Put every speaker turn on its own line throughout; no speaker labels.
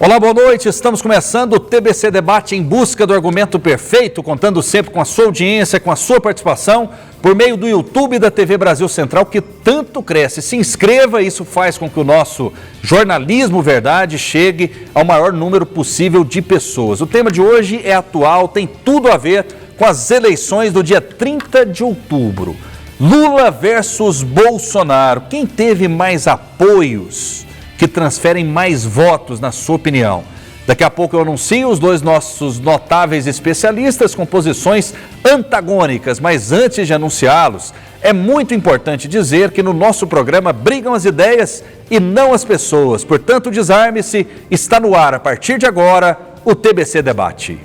Olá, boa noite. Estamos começando o TBC Debate em busca do argumento perfeito, contando sempre com a sua audiência, com a sua participação, por meio do YouTube da TV Brasil Central, que tanto cresce. Se inscreva, isso faz com que o nosso jornalismo verdade chegue ao maior número possível de pessoas. O tema de hoje é atual, tem tudo a ver com as eleições do dia 30 de outubro. Lula versus Bolsonaro. Quem teve mais apoios que transferem mais votos, na sua opinião? Daqui a pouco eu anuncio os dois nossos notáveis especialistas com posições antagônicas, mas antes de anunciá-los, é muito importante dizer que no nosso programa brigam as ideias e não as pessoas. Portanto, desarme-se, está no ar a partir de agora o TBC Debate.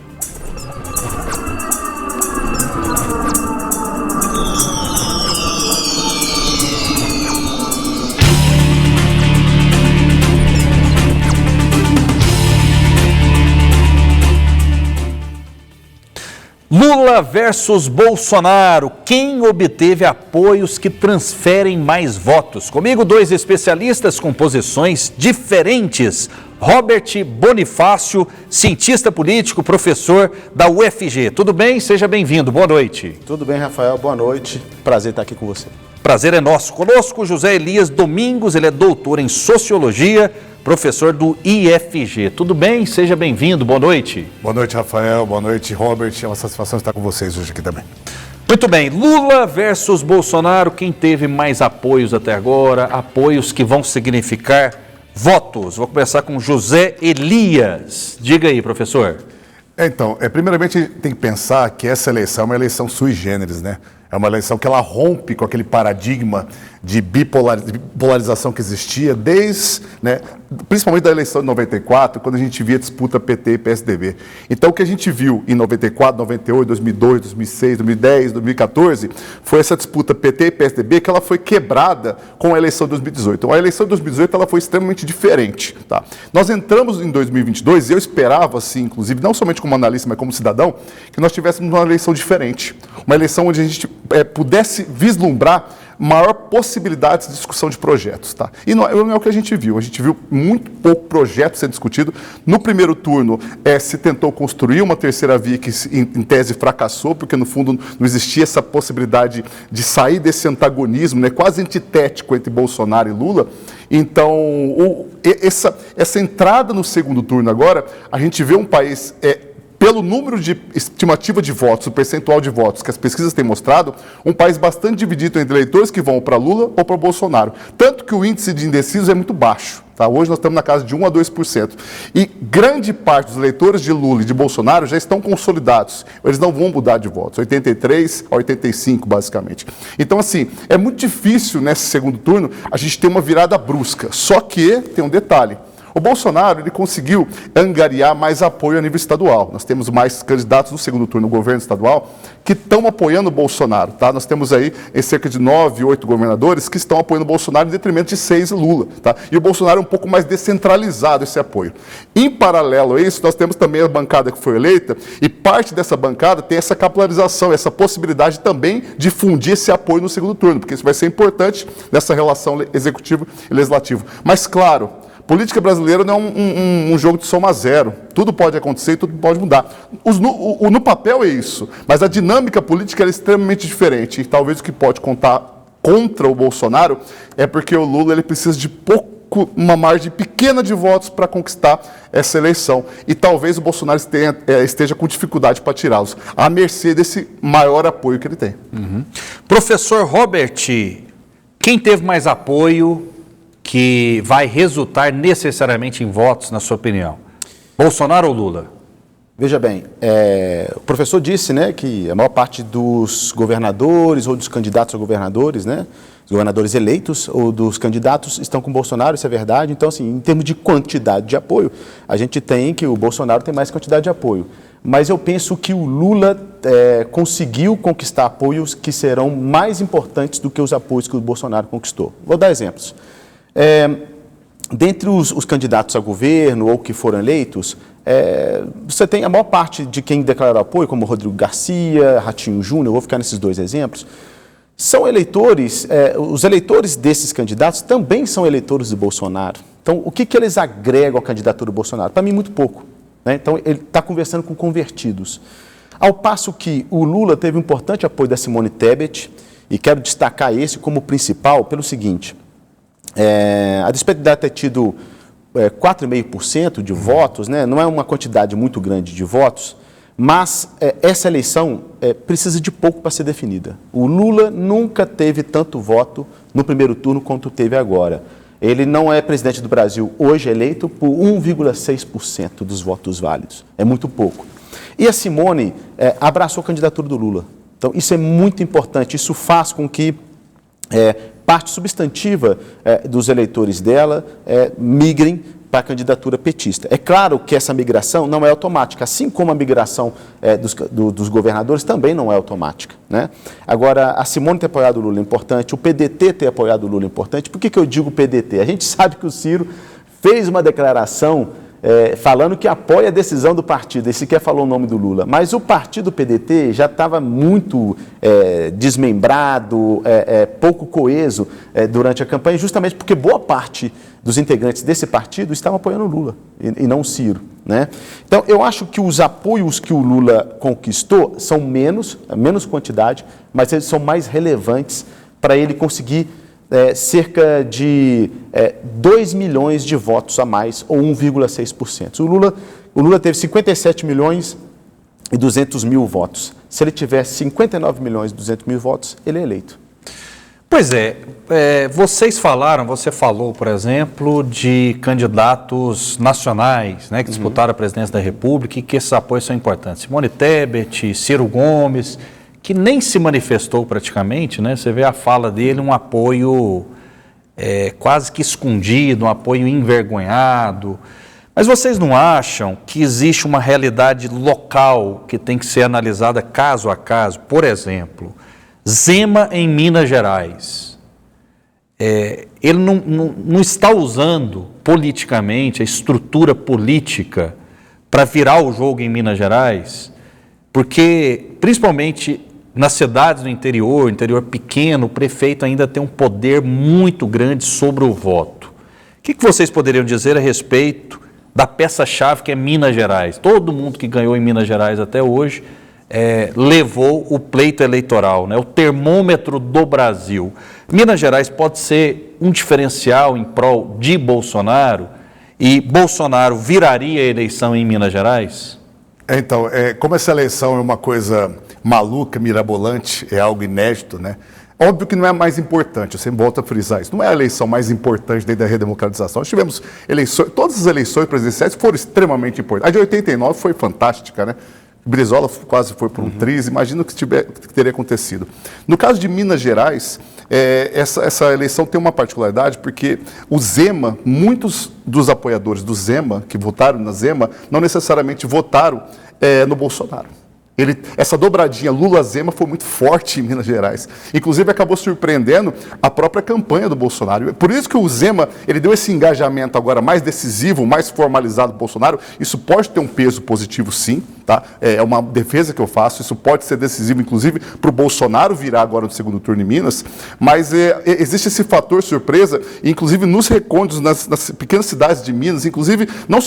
Lula versus Bolsonaro, quem obteve apoios que transferem mais votos? Comigo, dois especialistas com posições diferentes. Robert Bonifácio, cientista político, professor da UFG. Tudo bem? Seja bem-vindo, boa noite.
Tudo bem, Rafael, boa noite. Prazer estar aqui com você.
Prazer é nosso. Conosco, José Elias Domingos, ele é doutor em Sociologia, professor do IFG. Tudo bem? Seja bem-vindo, boa noite.
Boa noite, Rafael, boa noite, Robert. É uma satisfação estar com vocês hoje aqui também.
Muito bem, Lula versus Bolsonaro, quem teve mais apoios até agora, apoios que vão significar votos? Vou começar com José Elias. Diga aí, professor.
Então, primeiramente tem que pensar que essa eleição é uma eleição sui generis, né? É uma eleição que ela rompe com aquele paradigma de bipolarização que existia desde, principalmente da eleição de 94, quando a gente via disputa PT e PSDB. Então, o que a gente viu em 94, 98, 2002, 2006, 2010, 2014, foi essa disputa PT e PSDB que ela foi quebrada com a eleição de 2018. Então, a eleição de 2018 ela foi extremamente diferente. Tá? Nós entramos em 2022 e eu esperava, assim, inclusive, não somente como analista, mas como cidadão, que nós tivéssemos uma eleição diferente. Uma eleição onde a gente pudesse vislumbrar maior possibilidade de discussão de projetos. Tá? E não é o que a gente viu. A gente viu muito pouco projeto sendo discutido. No primeiro turno, se tentou construir uma terceira via que, em tese, fracassou, porque, no fundo, não existia essa possibilidade de sair desse antagonismo, quase antitético entre Bolsonaro e Lula. Então, essa entrada no segundo turno agora, a gente vê um país... pelo número de estimativa de votos, o percentual de votos que as pesquisas têm mostrado, um país bastante dividido entre eleitores que vão para Lula ou para Bolsonaro. Tanto que o índice de indecisos é muito baixo. Tá? Hoje nós estamos na casa de 1% a 2%. E grande parte dos eleitores de Lula e de Bolsonaro já estão consolidados. Eles não vão mudar de votos, 83% a 85%, basicamente. Então, assim, é muito difícil, nesse segundo turno, a gente ter uma virada brusca. Só que tem um detalhe. O Bolsonaro ele conseguiu angariar mais apoio a nível estadual. Nós temos mais candidatos no segundo turno no governo estadual que estão apoiando o Bolsonaro. Tá? Nós temos aí cerca de 9, 8 governadores que estão apoiando o Bolsonaro em detrimento de 6 Lula. Tá? E o Bolsonaro é um pouco mais descentralizado esse apoio. Em paralelo a isso, nós temos também a bancada que foi eleita e parte dessa bancada tem essa capilarização, essa possibilidade também de fundir esse apoio no segundo turno, porque isso vai ser importante nessa relação executivo e legislativo. Mas, claro, política brasileira não é um jogo de soma zero. Tudo pode acontecer e tudo pode mudar. No papel é isso, mas a dinâmica política é extremamente diferente. E talvez o que pode contar contra o Bolsonaro é porque o Lula ele precisa de uma margem pequena de votos para conquistar essa eleição. E talvez o Bolsonaro esteja com dificuldade para tirá-los, à mercê desse maior apoio que ele tem.
Uhum. Professor Robert, quem teve mais apoio que vai resultar necessariamente em votos, na sua opinião? Bolsonaro ou Lula?
Veja bem, o professor disse que a maior parte dos governadores ou dos candidatos a governadores, os governadores eleitos ou dos candidatos estão com Bolsonaro, isso é verdade. Então, assim, em termos de quantidade de apoio, a gente tem que o Bolsonaro tem mais quantidade de apoio. Mas eu penso que o Lula conseguiu conquistar apoios que serão mais importantes do que os apoios que o Bolsonaro conquistou. Vou dar exemplos. Dentre os candidatos a governo ou que foram eleitos, você tem a maior parte de quem declarou apoio, como Rodrigo Garcia, Ratinho Júnior, eu vou ficar nesses dois exemplos, são eleitores, os eleitores desses candidatos também são eleitores de Bolsonaro. Então, o que eles agregam à candidatura do Bolsonaro? Para mim, muito pouco. Né? Então, ele está conversando com convertidos. Ao passo que o Lula teve um importante apoio da Simone Tebet, e quero destacar esse como principal pelo seguinte, a despeito de ter tido 4,5% de votos, né? Não é uma quantidade muito grande de votos, mas essa eleição precisa de pouco para ser definida. O Lula nunca teve tanto voto no primeiro turno quanto teve agora. Ele não é presidente do Brasil hoje eleito por 1,6% dos votos válidos. É muito pouco. E a Simone abraçou a candidatura do Lula. Então, isso é muito importante. Isso faz com que parte substantiva dos eleitores dela migrem para a candidatura petista. É claro que essa migração não é automática, assim como a migração dos governadores também não é automática. Né? Agora, a Simone ter apoiado o Lula é importante, o PDT ter apoiado o Lula é importante. Por que eu digo PDT? A gente sabe que o Ciro fez uma declaração falando que apoia a decisão do partido, esse sequer falou o nome do Lula, mas o partido PDT já estava muito desmembrado, pouco coeso durante a campanha, justamente porque boa parte dos integrantes desse partido estavam apoiando o Lula e não o Ciro. Né? Então, eu acho que os apoios que o Lula conquistou são menos quantidade, mas eles são mais relevantes para ele conseguir cerca de 2 milhões de votos a mais, ou 1,6%. O Lula teve 57 milhões e 200 mil votos. Se ele tivesse 59 milhões e 200 mil votos, ele é eleito.
Pois você falou, por exemplo, de candidatos nacionais, né, que disputaram a presidência da República e que esses apoios são importantes. Simone Tebet, Ciro Gomes, que nem se manifestou praticamente, né? Você vê a fala dele, um apoio quase que escondido, um apoio envergonhado. Mas vocês não acham que existe uma realidade local que tem que ser analisada caso a caso? Por exemplo, Zema em Minas Gerais. Ele não está usando politicamente a estrutura política para virar o jogo em Minas Gerais, porque, principalmente nas cidades do interior pequeno, o prefeito ainda tem um poder muito grande sobre o voto. O que vocês poderiam dizer a respeito da peça-chave que é Minas Gerais? Todo mundo que ganhou em Minas Gerais até hoje levou o pleito eleitoral, né? O termômetro do Brasil. Minas Gerais pode ser um diferencial em prol de Bolsonaro e Bolsonaro viraria a eleição em Minas Gerais?
Então, como essa eleição é uma coisa maluca, mirabolante, é algo inédito, né? Óbvio que não é a mais importante, eu sempre volto a frisar isso, não é a eleição mais importante desde a redemocratização. Nós tivemos eleições, todas as eleições presidenciais foram extremamente importantes. A de 89 foi fantástica, né? Brizola quase foi por um triz, imagina o que teria acontecido. No caso de Minas Gerais, essa eleição tem uma particularidade, porque o Zema, muitos dos apoiadores do Zema, que votaram na Zema, não necessariamente votaram no Bolsonaro. Essa dobradinha Lula-Zema foi muito forte em Minas Gerais. Inclusive, acabou surpreendendo a própria campanha do Bolsonaro. Por isso que o Zema ele deu esse engajamento agora mais decisivo, mais formalizado do Bolsonaro. Isso pode ter um peso positivo, sim. Tá? É uma defesa que eu faço. Isso pode ser decisivo, inclusive, para o Bolsonaro virar agora no segundo turno em Minas. Mas existe esse fator surpresa, inclusive nos recônditos, nas pequenas cidades de Minas, inclusive, não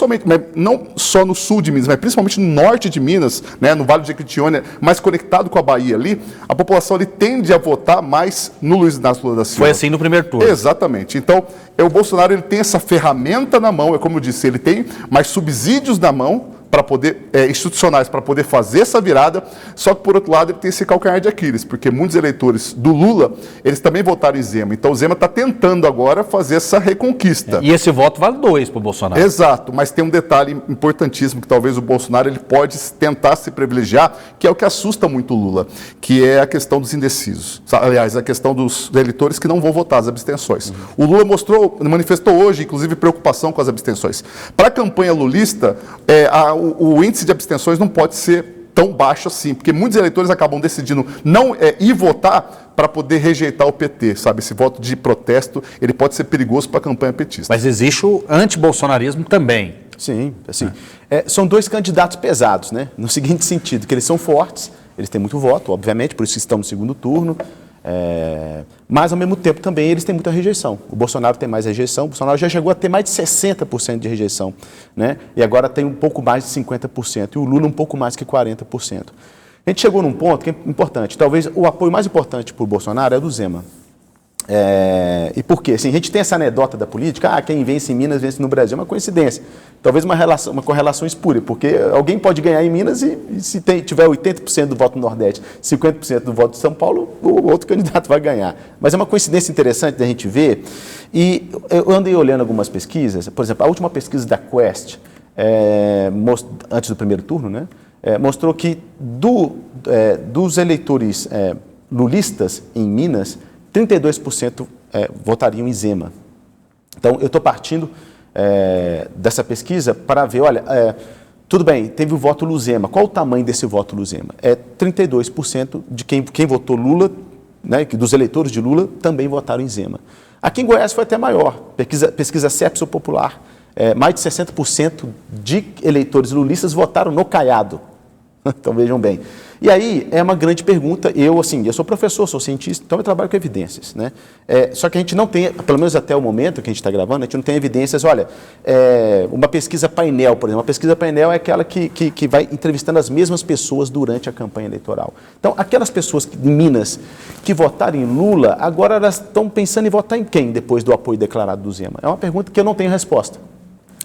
só no sul de Minas, mas principalmente no norte de Minas, né, no Vale de Jequitinhonha, mais conectado com a Bahia ali, a população ali tende a votar mais no Luiz Inácio Lula da Silva.
Foi assim no primeiro turno.
Exatamente. Então, o Bolsonaro ele tem essa ferramenta na mão, como eu disse, ele tem mais subsídios na mão para poder, institucionais, para poder fazer essa virada, só que, por outro lado, ele tem esse calcanhar de Aquiles, porque muitos eleitores do Lula, eles também votaram em Zema. Então, o Zema está tentando agora fazer essa reconquista.
E esse voto vale 2 para o Bolsonaro.
Exato, mas tem um detalhe importantíssimo, que talvez o Bolsonaro ele pode tentar se privilegiar, que é o que assusta muito o Lula, que é a questão dos indecisos. Aliás, a questão dos eleitores que não vão votar, as abstenções. O Lula manifestou hoje, inclusive, preocupação com as abstenções. Para a campanha lulista, o índice de abstenções não pode ser tão baixo assim, porque muitos eleitores acabam decidindo não ir votar para poder rejeitar o PT, sabe? Esse voto de protesto, ele pode ser perigoso para a campanha petista.
Mas existe o antibolsonarismo também.
Sim, assim, são dois candidatos pesados, né? No seguinte sentido, que eles são fortes, eles têm muito voto, obviamente, por isso estão no segundo turno, Mas, ao mesmo tempo, também eles têm muita rejeição. O Bolsonaro tem mais rejeição, o Bolsonaro já chegou a ter mais de 60% de rejeição, né? E agora tem um pouco mais de 50%, e o Lula um pouco mais que 40%. A gente chegou num ponto que é importante, talvez o apoio mais importante para o Bolsonaro é do Zema. E por quê? Assim, a gente tem essa anedota da política, quem vence em Minas vence no Brasil, é uma coincidência. Talvez uma correlação espúria, porque alguém pode ganhar em Minas e se tiver 80% do voto no Nordeste, 50% do voto de São Paulo, o outro candidato vai ganhar. Mas é uma coincidência interessante da gente ver. E eu andei olhando algumas pesquisas, por exemplo, a última pesquisa da Quest, antes do primeiro turno, né, mostrou que dos eleitores lulistas em Minas, 32% votariam em Zema. Então, eu estou partindo dessa pesquisa para ver, olha, tudo bem, teve o voto Luzema. Qual o tamanho desse voto Luzema? 32% de quem votou Lula, né, dos eleitores de Lula, também votaram em Zema. Aqui em Goiás foi até maior, pesquisa Cepso Popular. Mais de 60% de eleitores lulistas votaram no Caiado. Então, vejam bem. E aí, é uma grande pergunta. Eu sou professor, sou cientista, então eu trabalho com evidências, né? Só que a gente não tem, pelo menos até o momento que a gente está gravando, a gente não tem evidências. Olha, uma pesquisa painel, por exemplo. Uma pesquisa painel é aquela que vai entrevistando as mesmas pessoas durante a campanha eleitoral. Então, aquelas pessoas em Minas que votaram em Lula, agora elas estão pensando em votar em quem depois do apoio declarado do Zema? É uma pergunta que eu não tenho resposta.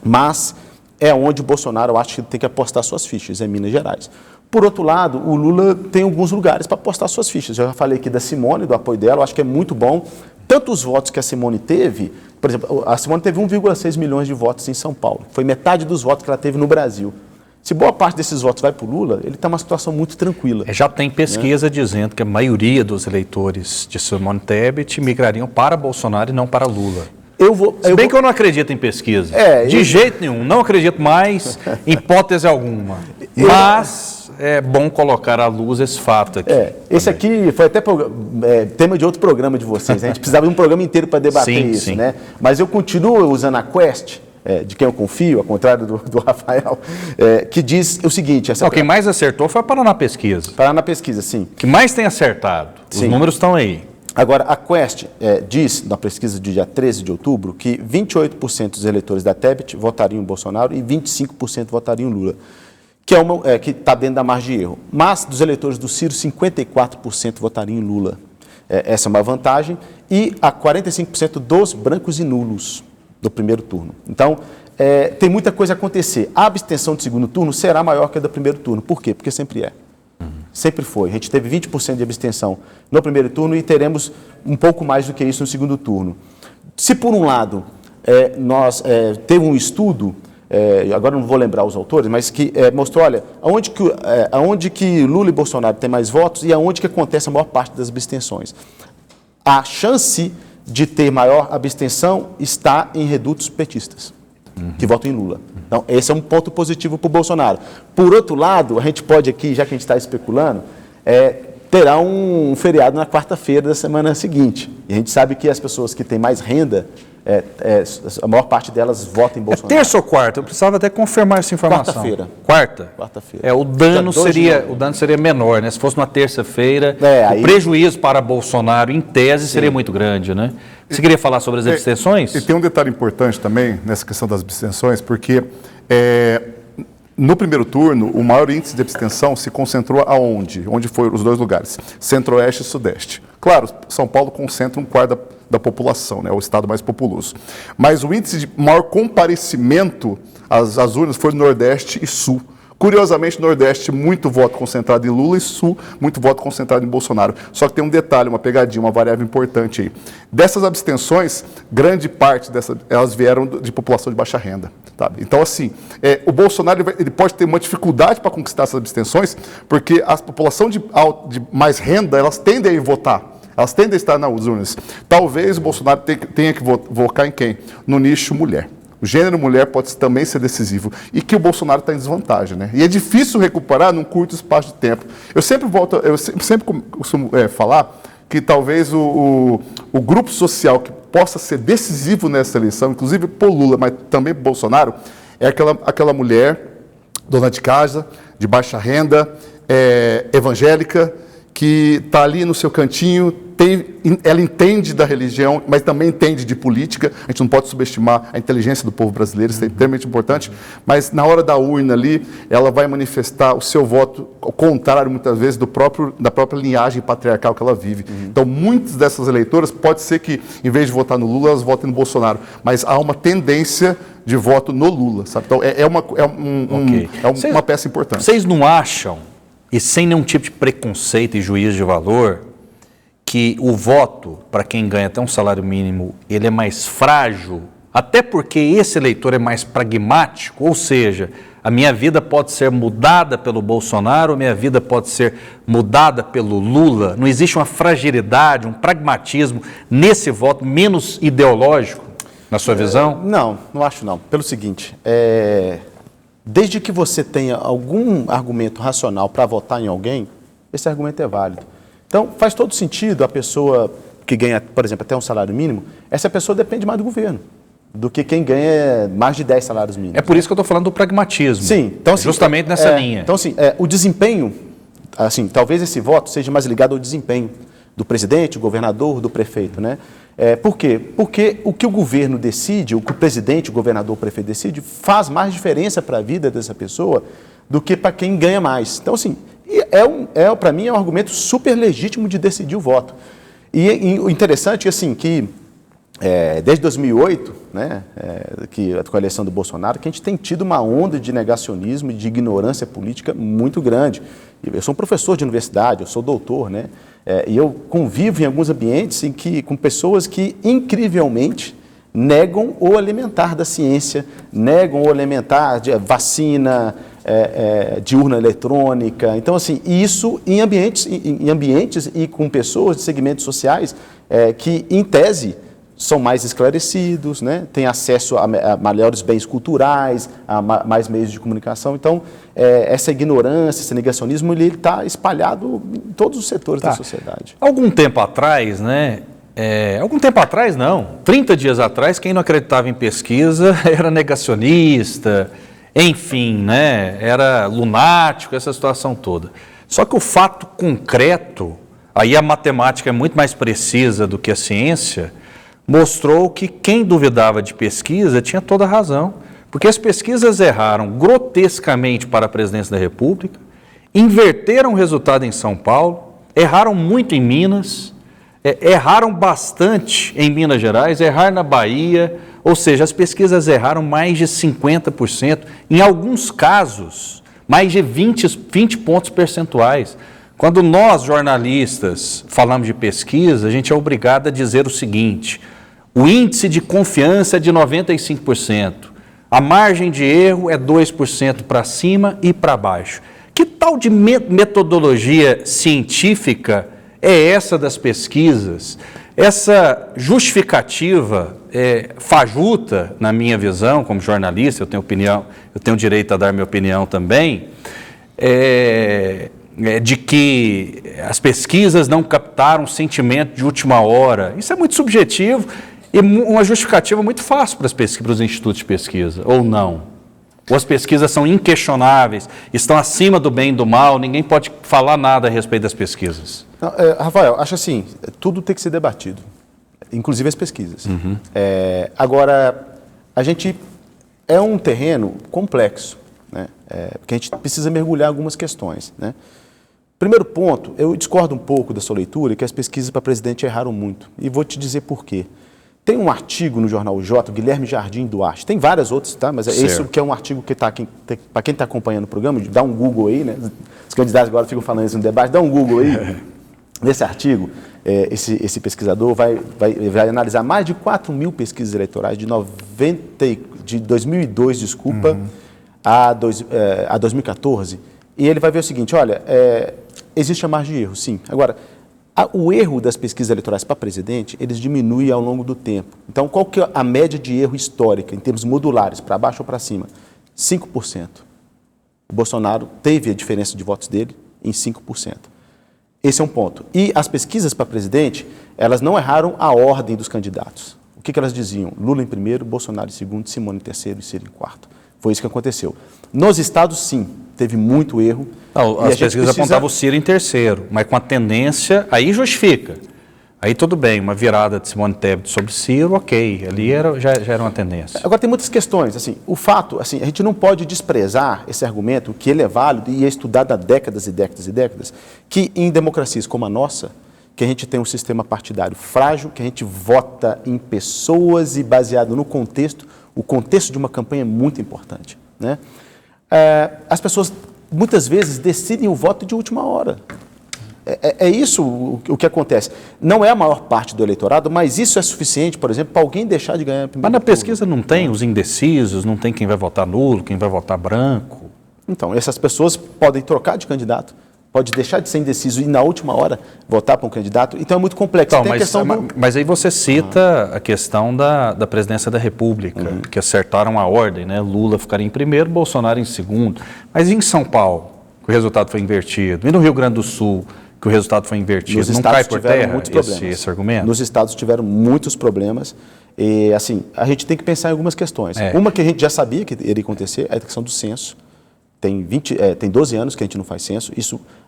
Mas é onde o Bolsonaro, eu acho que tem que apostar suas fichas, em Minas Gerais. Por outro lado, o Lula tem alguns lugares para apostar suas fichas. Eu já falei aqui da Simone, do apoio dela, eu acho que é muito bom. Tanto os votos que a Simone teve, por exemplo, a Simone teve 1,6 milhões de votos em São Paulo. Foi metade dos votos que ela teve no Brasil. Se boa parte desses votos vai para o Lula, ele está numa situação muito tranquila.
Já tem pesquisa dizendo que a maioria dos eleitores de Simone Tebet migrariam para Bolsonaro e não para Lula. Se bem que eu não acredito em pesquisa. De jeito nenhum. Não acredito mais, em hipótese alguma. Mas é bom colocar à luz esse fato aqui.
Esse aqui foi até tema de outro programa de vocês. Né? A gente precisava de um programa inteiro para debater isso. Sim. Né? Mas eu continuo usando a Quest, de quem eu confio, ao contrário do Rafael, que diz o seguinte...
Quem mais acertou foi a Paraná Pesquisa.
Paraná Pesquisa, sim.
Que mais tem acertado. Os números estão aí.
Agora, a Quest diz, na pesquisa de dia 13 de outubro, que 28% dos eleitores da Tebet votariam em Bolsonaro e 25% votariam em Lula, que está dentro da margem de erro. Mas, dos eleitores do Ciro, 54% votariam em Lula. Essa é uma vantagem. E a 45% dos brancos e nulos do primeiro turno. Então, tem muita coisa a acontecer. A abstenção do segundo turno será maior que a do primeiro turno. Por quê? Porque sempre é. Sempre foi. A gente teve 20% de abstenção no primeiro turno e teremos um pouco mais do que isso no segundo turno. Se, por um lado, teve um estudo, agora não vou lembrar os autores, mas que mostrou, olha, aonde que Lula e Bolsonaro têm mais votos e aonde que acontece a maior parte das abstenções. A chance de ter maior abstenção está em redutos petistas, que votam em Lula. Então, esse é um ponto positivo para o Bolsonaro. Por outro lado, a gente pode aqui, já que a gente está especulando, terá um feriado na quarta-feira da semana seguinte. E a gente sabe que as pessoas que têm mais renda, a maior parte delas votam em Bolsonaro.
Terça ou quarta? Eu precisava até confirmar essa informação.
Quarta-feira.
Quarta-feira. O dano seria menor, né? Se fosse uma terça-feira, o prejuízo para Bolsonaro, em tese, seria muito grande, né? Você queria falar sobre as abstenções?
E tem um detalhe importante também nessa questão das abstenções, porque no primeiro turno, o maior índice de abstenção se concentrou aonde? Onde foram os dois lugares? Centro-Oeste e Sudeste. Claro, São Paulo concentra um quarto da população, né? É o estado mais populoso. Mas o índice de maior comparecimento às urnas foi no Nordeste e Sul. Curiosamente, Nordeste, muito voto concentrado em Lula, e Sul, muito voto concentrado em Bolsonaro. Só que tem um detalhe, uma pegadinha, uma variável importante aí. Dessas abstenções, grande parte elas vieram de população de baixa renda. Tá? Então, assim, o Bolsonaro ele pode ter uma dificuldade para conquistar essas abstenções, porque a população de mais renda, elas tendem a ir votar. Elas tendem a estar nas urnas. Talvez o Bolsonaro tenha que votar em quem? No nicho mulher. O gênero mulher pode também ser decisivo e que o Bolsonaro está em desvantagem, né? E é difícil recuperar num curto espaço de tempo. Eu sempre costumo falar que talvez o grupo social que possa ser decisivo nessa eleição, inclusive por Lula, mas também por Bolsonaro, é aquela mulher, dona de casa, de baixa renda, evangélica, que está ali no seu cantinho, ela entende da religião, mas também entende de política. A gente não pode subestimar a inteligência do povo brasileiro, isso é extremamente importante. Mas na hora da urna ali, ela vai manifestar o seu voto ao contrário, muitas vezes, da própria linhagem patriarcal que ela vive. Então, muitas dessas eleitoras, pode ser que, em vez de votar no Lula, elas votem no Bolsonaro. Mas há uma tendência de voto no Lula, sabe? Então, uma peça importante.
Vocês não acham, e sem nenhum tipo de preconceito e juízo de valor, que o voto, para quem ganha até um salário mínimo, ele é mais frágil, até porque esse eleitor é mais pragmático, ou seja, a minha vida pode ser mudada pelo Bolsonaro, a minha vida pode ser mudada pelo Lula? Não existe uma fragilidade, um pragmatismo nesse voto menos ideológico, na sua visão?
Não acho não. Pelo seguinte, desde que você tenha algum argumento racional para votar em alguém, esse argumento é válido. Então, faz todo sentido a pessoa que ganha, por exemplo, até um salário mínimo, essa pessoa depende mais do governo do que quem ganha mais de 10 salários mínimos.
É por isso que eu estou falando do pragmatismo.
Sim. Então, assim,
justamente nessa linha.
Então, assim, o desempenho, assim, talvez esse voto seja mais ligado ao desempenho do presidente, do governador, do prefeito, né? Por quê? Porque o que o governo decide, o que o presidente, o governador, o prefeito decide, faz mais diferença para a vida dessa pessoa do que para quem ganha mais. Então, assim, para mim é um argumento super legítimo de decidir o voto. E o interessante é assim, que desde 2008, né, com a eleição do Bolsonaro, que a gente tem tido uma onda de negacionismo e de ignorância política muito grande. Eu sou um professor de universidade, eu sou doutor, né? E eu convivo em alguns ambientes com pessoas que, incrivelmente, negam o elementar da ciência, negam o elementar de vacina, de urna eletrônica. Então, assim, isso em ambientes e com pessoas de segmentos sociais que, em tese, são mais esclarecidos, né? Têm acesso a maiores bens culturais, a mais meios de comunicação. Então, essa ignorância, esse negacionismo, ele está espalhado em todos os setores da sociedade.
Algum tempo atrás, né? Algum tempo atrás, não. 30 dias atrás, quem não acreditava em pesquisa era negacionista, enfim, né? Era lunático, essa situação toda. Só que o fato concreto, aí a matemática é muito mais precisa do que a ciência, mostrou que quem duvidava de pesquisa tinha toda a razão, porque as pesquisas erraram grotescamente para a presidência da República, inverteram o resultado em São Paulo, erraram muito em Minas, erraram bastante em Minas Gerais, erraram na Bahia, ou seja, as pesquisas erraram mais de 50%, em alguns casos, mais de 20 pontos percentuais. Quando nós, jornalistas, falamos de pesquisa, a gente é obrigado a dizer o seguinte: o índice de confiança é de 95%, a margem de erro é 2% para cima e para baixo. Que tal de metodologia científica é essa das pesquisas? Essa justificativa fajuta, na minha visão, como jornalista, eu tenho opinião, eu tenho direito a dar minha opinião também, de que as pesquisas não captaram sentimento de última hora. Isso é muito subjetivo e uma justificativa muito fácil para os institutos de pesquisa, ou não? Ou as pesquisas são inquestionáveis, estão acima do bem e do mal, ninguém pode falar nada a respeito das pesquisas?
Não, Rafael, acho assim, tudo tem que ser debatido, inclusive as pesquisas. Agora, a gente é um terreno complexo, né? Porque a gente precisa mergulhar algumas questões, né? Primeiro ponto, eu discordo um pouco da sua leitura, que as pesquisas para presidente erraram muito, e vou te dizer por quê. Tem um artigo no jornal J, Guilherme Jardim Duarte, tem vários outros, tá? Mas esse que é um artigo que para quem está acompanhando o programa, dá um Google aí, né? Os candidatos agora ficam falando isso no debate, dá um Google aí. Nesse artigo, esse pesquisador vai analisar mais de 4 mil pesquisas eleitorais de 2002, desculpa, a 2014, e ele vai ver o seguinte: olha, existe a margem de erro, sim. Agora, o erro das pesquisas eleitorais para presidente, eles diminuem ao longo do tempo. Então, qual que é a média de erro histórica, em termos modulares, para baixo ou para cima? 5%. O Bolsonaro teve a diferença de votos dele em 5%. Esse é um ponto. E as pesquisas para presidente, elas não erraram a ordem dos candidatos. O que elas diziam? Lula em primeiro, Bolsonaro em segundo, Simone em terceiro e Ciro em quarto. Foi isso que aconteceu. Nos estados, sim, teve muito erro.
Não, as pesquisas apontavam o Ciro em terceiro, mas com a tendência, aí justifica. Aí tudo bem, uma virada de Simone Tebet sobre Ciro, ok, ali já era uma tendência.
Agora tem muitas questões, assim, o fato, assim, a gente não pode desprezar esse argumento, que ele é válido e é estudado há décadas e décadas e décadas, que em democracias como a nossa, que a gente tem um sistema partidário frágil, que a gente vota em pessoas e baseado no contexto, o contexto de uma campanha é muito importante, né? As pessoas muitas vezes decidem o voto de última hora. É isso o que acontece. Não é a maior parte do eleitorado, mas isso é suficiente, por exemplo, para alguém deixar de ganhar.
Mas na pesquisa não tem os indecisos, não tem quem vai votar nulo, quem vai votar branco.
Então, essas pessoas podem trocar de candidato, pode deixar de ser indeciso e na última hora votar para um candidato. Então é muito complexo.
Então, mas aí você cita a questão da presidência da República, que acertaram a ordem, né? Lula ficaria em primeiro, Bolsonaro em segundo. Mas em São Paulo, que o resultado foi invertido, e no Rio Grande do Sul, que o resultado foi invertido, não cai por terra esse argumento?
Nos estados tiveram muitos problemas e, assim, a gente tem que pensar em algumas questões. Uma que a gente já sabia que iria acontecer é a questão do censo. Tem 12 anos que a gente não faz censo,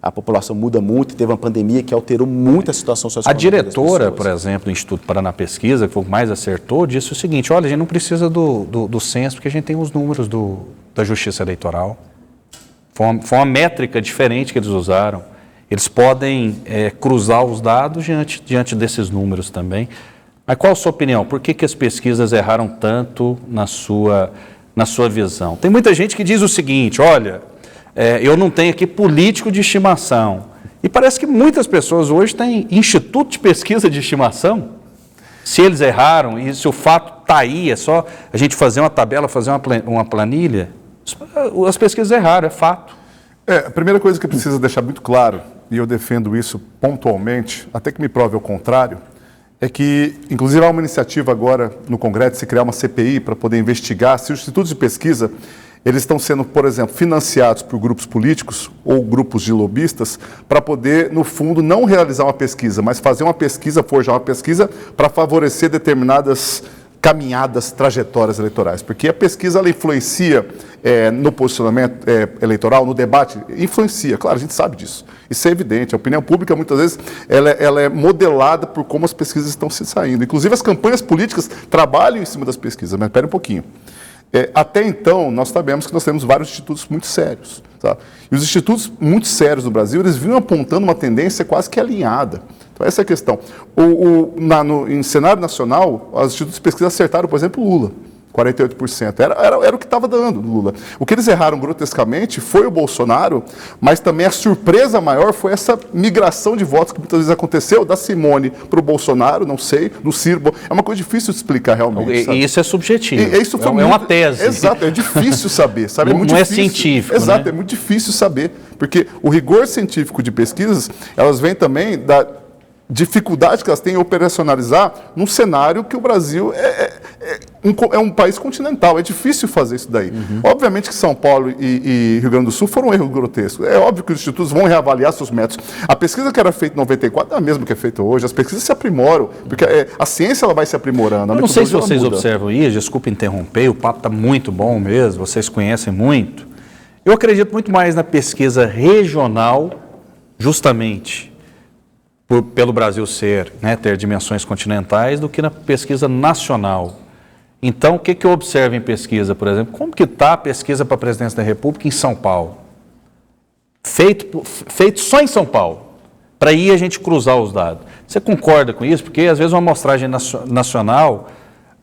a população muda muito, teve uma pandemia que alterou muito a situação socioeconômica.
A diretora, por exemplo, do Instituto Paraná Pesquisa, que foi o que mais acertou, disse o seguinte: olha, a gente não precisa do censo porque a gente tem os números da Justiça Eleitoral. Foi uma métrica diferente que eles usaram. Eles podem cruzar os dados diante desses números também. Mas qual a sua opinião? Por que as pesquisas erraram tanto na sua visão? Tem muita gente que diz o seguinte: olha, eu não tenho aqui político de estimação. E parece que muitas pessoas hoje têm instituto de pesquisa de estimação. Se eles erraram e se o fato está aí, é só a gente fazer uma tabela, fazer uma planilha, as pesquisas erraram, é fato.
A primeira coisa que precisa deixar muito claro, e eu defendo isso pontualmente, até que me prove o contrário, é que, inclusive, há uma iniciativa agora no Congresso de se criar uma CPI para poder investigar se os institutos de pesquisa eles estão sendo, por exemplo, financiados por grupos políticos ou grupos de lobistas para poder, no fundo, não realizar uma pesquisa, mas fazer uma pesquisa, forjar uma pesquisa para favorecer determinadas caminhadas, trajetórias eleitorais, porque a pesquisa ela influencia no posicionamento eleitoral, no debate, influencia, claro, a gente sabe disso, isso é evidente, a opinião pública muitas vezes ela é modelada por como as pesquisas estão se saindo, inclusive as campanhas políticas trabalham em cima das pesquisas, mas espera um pouquinho. Até então, nós sabemos que nós temos vários institutos muito sérios, tá? E os institutos muito sérios no Brasil, eles vinham apontando uma tendência quase que alinhada. Então, essa é a questão. Em cenário nacional, os institutos de pesquisa acertaram, por exemplo, Lula, 48%. Era o que estava dando, Lula. O que eles erraram grotescamente foi o Bolsonaro, mas também a surpresa maior foi essa migração de votos que muitas vezes aconteceu da Simone para o Bolsonaro, não sei, do Ciro. É uma coisa difícil de explicar realmente.
E isso é subjetivo.
Isso foi
uma tese.
Exato, é difícil saber, sabe?
Não é científico.
Exato,
né?
É muito difícil saber, porque o rigor científico de pesquisas, elas vêm também da dificuldade que elas têm em operacionalizar num cenário que o Brasil é um país continental, é difícil fazer isso daí. Obviamente que São Paulo e Rio Grande do Sul foram um erro grotesco, é óbvio que os institutos vão reavaliar seus métodos. A pesquisa que era feita em 94 é a mesma que é feita hoje, as pesquisas se aprimoram, porque a ciência ela vai se aprimorando.
Eu não sei se vocês observam isso, desculpa interromper, o papo está muito bom mesmo, vocês conhecem muito. Eu acredito muito mais na pesquisa regional, justamente pelo Brasil ter dimensões continentais, do que na pesquisa nacional. Então, o que eu observo em pesquisa, por exemplo? Como que está a pesquisa para a presidência da República em São Paulo? Feito só em São Paulo, para aí a gente cruzar os dados. Você concorda com isso? Porque, às vezes, uma amostragem nacional,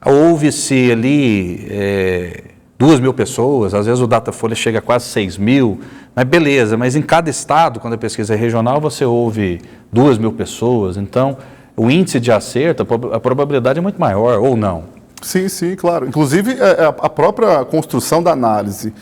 houve-se ali 2.000 pessoas, às vezes o Datafolha chega a quase 6.000, mas beleza, mas em cada estado, quando a pesquisa é regional, você ouve 2.000 pessoas, então o índice de acerto, a probabilidade é muito maior, ou não?
Sim, claro. Inclusive, a própria construção da análise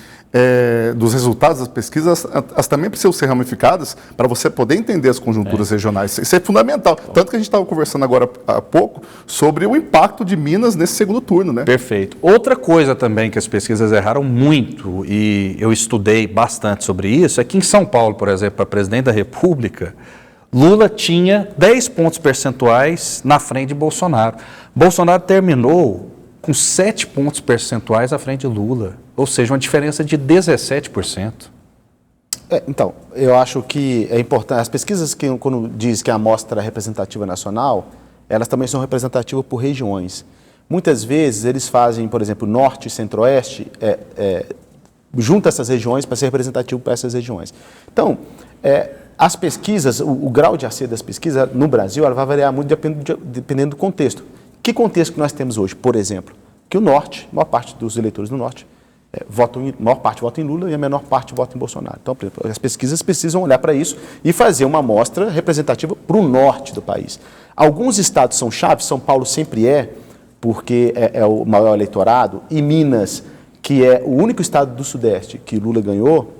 dos resultados das pesquisas, elas também precisam ser ramificadas para você poder entender as conjunturas regionais. Isso é fundamental. Tanto que a gente estava conversando agora há pouco sobre o impacto de Minas nesse segundo turno, né?
Perfeito. Outra coisa também que as pesquisas erraram muito, e eu estudei bastante sobre isso, é que em São Paulo, por exemplo, para presidente da República, Lula tinha 10 pontos percentuais na frente de Bolsonaro. Bolsonaro terminou com 7 pontos percentuais à frente de Lula, ou seja, uma diferença de 17%.
Então, eu acho que é importante, as pesquisas que quando diz que a amostra é representativa nacional, elas também são representativas por regiões. Muitas vezes eles fazem, por exemplo, norte e centro-oeste, junta essas regiões para ser representativo para essas regiões. Então, as pesquisas, o grau de acerto das pesquisas no Brasil, ela vai variar muito dependendo do contexto. Que contexto que nós temos hoje? Por exemplo, que o norte, a maior parte dos eleitores do norte, maior parte vota em Lula e a menor parte vota em Bolsonaro. Então, por exemplo, as pesquisas precisam olhar para isso e fazer uma amostra representativa para o norte do país. Alguns estados são chaves, São Paulo sempre porque é o maior eleitorado, e Minas, que é o único estado do Sudeste que Lula ganhou,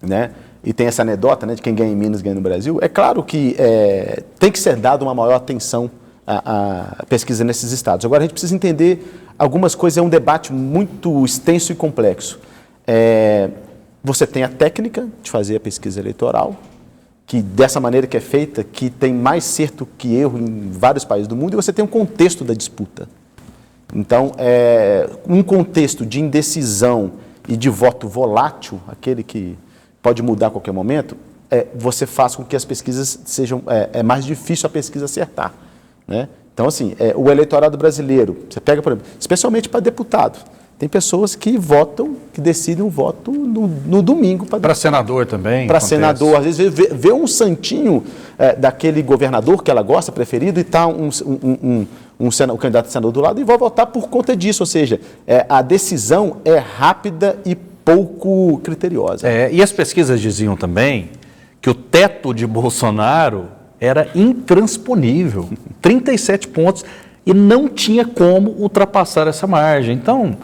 né? E tem essa anedota, né, de quem ganha em Minas ganha no Brasil. É claro que tem que ser dada uma maior atenção à pesquisa nesses estados. Agora, a gente precisa entender algumas coisas, é um debate muito extenso e complexo. Você tem a técnica de fazer a pesquisa eleitoral, que dessa maneira que é feita, que tem mais certo que erro em vários países do mundo, e você tem um contexto da disputa. Então, um contexto de indecisão e de voto volátil, aquele que pode mudar a qualquer momento, você faz com que as pesquisas sejam... É mais difícil a pesquisa acertar, né? Então, assim, o eleitorado brasileiro, você pega, por exemplo, especialmente para deputado, tem pessoas que votam, que decidem o voto no domingo. Para
senador também.
Para senador, às vezes vê um santinho daquele governador que ela gosta, preferido, e está o candidato a senador do lado e vai votar por conta disso. Ou seja, a decisão é rápida e pouco criteriosa.
E as pesquisas diziam também que o teto de Bolsonaro era intransponível, 37 pontos, e não tinha como ultrapassar essa margem. Então,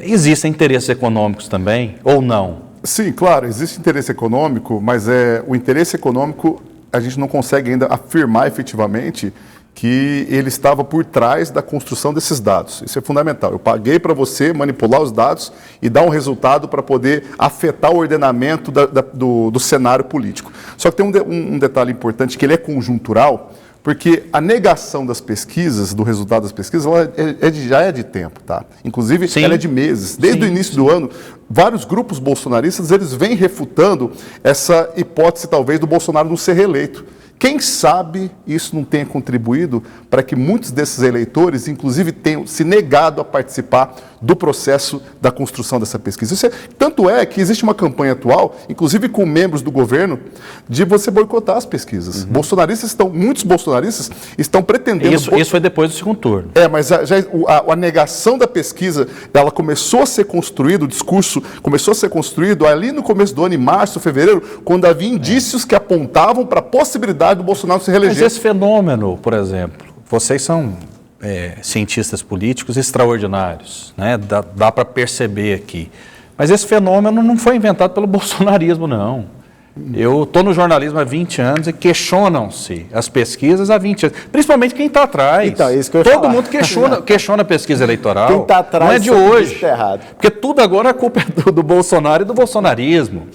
existem interesses econômicos também, ou não?
Sim, claro, existe interesse econômico, mas o interesse econômico a gente não consegue ainda afirmar efetivamente que ele estava por trás da construção desses dados. Isso é fundamental. Eu paguei para você manipular os dados e dar um resultado para poder afetar o ordenamento do cenário político. Só que tem um detalhe importante, que ele é conjuntural, porque a negação das pesquisas, do resultado das pesquisas, ela já é de tempo, tá? Inclusive, ela é de meses. Desde o início do ano, vários grupos bolsonaristas, eles vêm refutando essa hipótese, talvez, do Bolsonaro não ser reeleito. Quem sabe isso não tenha contribuído para que muitos desses eleitores, inclusive, tenham se negado a participar do processo da construção dessa pesquisa. Tanto é que existe uma campanha atual, inclusive com membros do governo, de você boicotar as pesquisas. Muitos bolsonaristas estão pretendendo...
Isso foi depois do segundo turno.
Mas a negação da pesquisa, ela começou a ser construída, o discurso começou a ser construído ali no começo do ano, em março, fevereiro, quando havia indícios que apontavam para a possibilidade do Bolsonaro se reeleger.
Mas esse fenômeno, por exemplo, vocês são cientistas políticos extraordinários, né? Dá para perceber aqui. Mas esse fenômeno não foi inventado pelo bolsonarismo, não. Eu estou no jornalismo há 20 anos e questionam-se as pesquisas há 20 anos. Principalmente quem está atrás.
Então, isso que eu ia
Todo
falar.
mundo questiona a pesquisa eleitoral.
Quem está atrás
não é de hoje.
Está errado.
Porque tudo agora a culpa é do Bolsonaro e do bolsonarismo.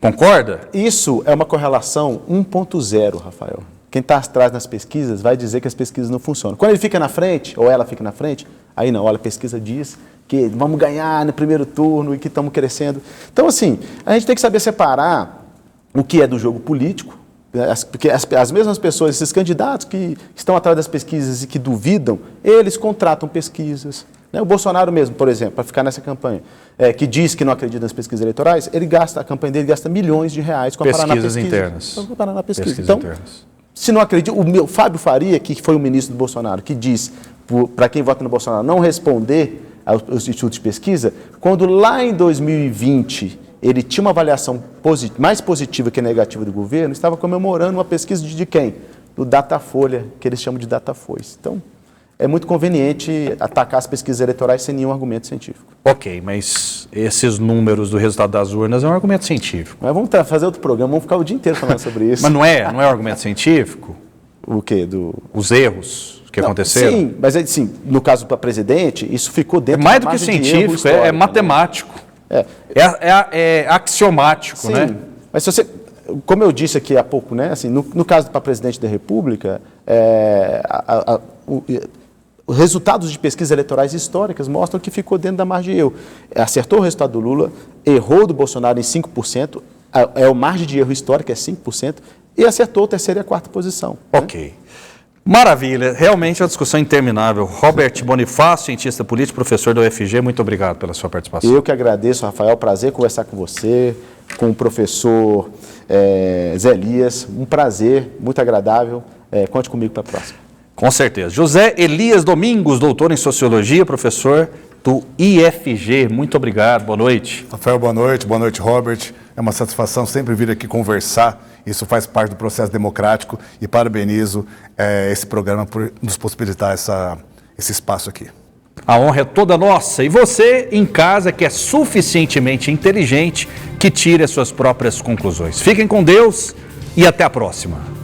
Concorda?
Isso é uma correlação 1.0, Rafael. Quem está atrás nas pesquisas vai dizer que as pesquisas não funcionam. Quando ele fica na frente, ou ela fica na frente, aí não, olha, a pesquisa diz que vamos ganhar no primeiro turno e que estamos crescendo. Então, assim, a gente tem que saber separar o que é do jogo político, porque as mesmas pessoas, esses candidatos que estão atrás das pesquisas e que duvidam, eles contratam pesquisas. O Bolsonaro mesmo, por exemplo, para ficar nessa campanha, que diz que não acredita nas pesquisas eleitorais, a campanha dele gasta milhões de reais com a Paraná Pesquisa.
Internas.
Com a Paraná Pesquisa. Então, se não acredita, o Fábio Faria, que foi o ministro do Bolsonaro, que diz para quem vota no Bolsonaro não responder aos institutos de pesquisa, quando lá em 2020 ele tinha uma avaliação mais positiva que negativa do governo, estava comemorando uma pesquisa de quem? Do Datafolha, que eles chamam de Datafolha. Então, é muito conveniente atacar as pesquisas eleitorais sem nenhum argumento científico.
Ok, mas esses números do resultado das urnas é um argumento científico.
Mas vamos fazer outro programa, vamos ficar o dia inteiro falando sobre isso.
Mas não é um argumento científico?
O quê?
Os erros que aconteceram?
Sim, mas assim, no caso para presidente, isso ficou dentro
mais do que científico, é matemático. É axiomático,
sim,
né?
Mas se você... Como eu disse aqui há pouco, né? Assim, no caso para presidente da República, Os resultados de pesquisas eleitorais históricas mostram que ficou dentro da margem de erro. Acertou o resultado do Lula, errou do Bolsonaro em 5%, é o margem de erro histórico, é 5%, e acertou a terceira e a quarta posição.
Ok.
Né?
Maravilha, realmente é uma discussão interminável. Robert Bonifácio, cientista político, professor da UFG, muito obrigado pela sua participação.
Eu que agradeço, Rafael, prazer conversar com você, com o professor Zé Elias, um prazer, muito agradável, conte comigo para a próxima.
Com certeza. José Elias Domingos, doutor em Sociologia, professor do IFG, muito obrigado, boa noite.
Rafael, boa noite, Robert. É uma satisfação sempre vir aqui conversar, isso faz parte do processo democrático e parabenizo esse programa por nos possibilitar esse espaço aqui.
A honra é toda nossa. E você em casa que é suficientemente inteligente, que tire as suas próprias conclusões. Fiquem com Deus e até a próxima.